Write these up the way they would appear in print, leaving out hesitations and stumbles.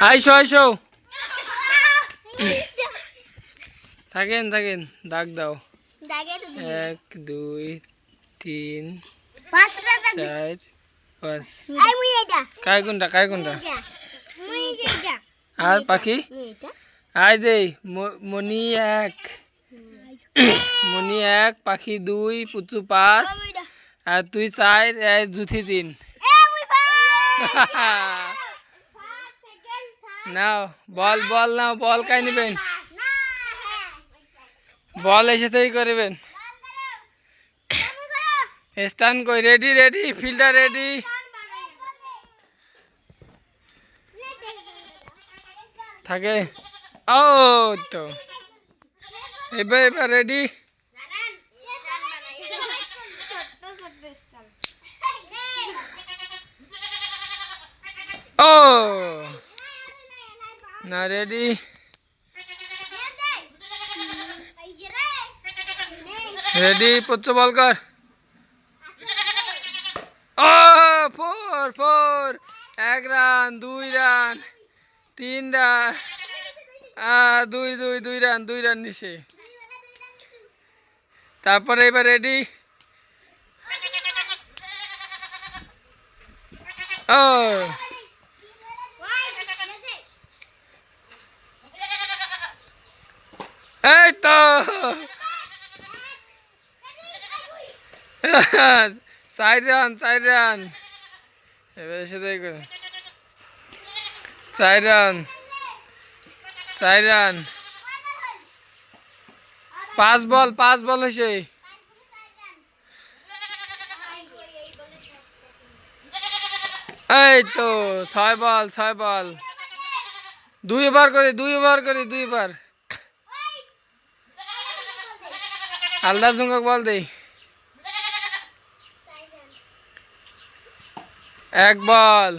আইসো আইসো থাকেন থাকেন দাগ দাও 1 2 3 4 5 কাই কোনটা আর পাখি আই দেই মনি 1 মনি 1 পাখি 2 পুচু 5 আর তুই 4 জুথি 3 নাও বল নাও বল কাই নেবেন বল এসেতেই করবেন স্টান কই রেডি ফিল্ডার রেডি থাকে ও তো এবার রেডি ও না রেডি পুচ্ছ বল কর ও 4 1 রান 2 রান 3 রান 2 রান নিছে তারপরে এবার রেডি ও এই তো 4 রান এবার এসে দেখো 4 রান 5 বল হয়েছে এই তো 6 বল 2 ওভার করে 2 বার আলদা সঙ্গক বল দেই 1 বল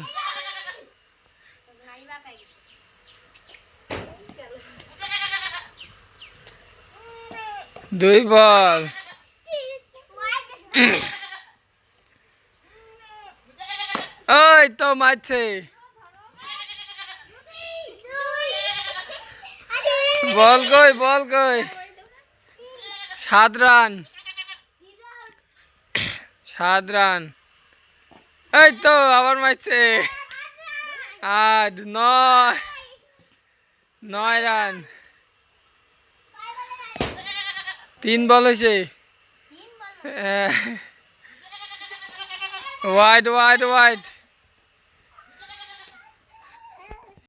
2 বল ওই তো মারছে বল কই 7 রান এই তো আবার মারছে 8 9 রান 3 বল হয়েছে ওয়াইড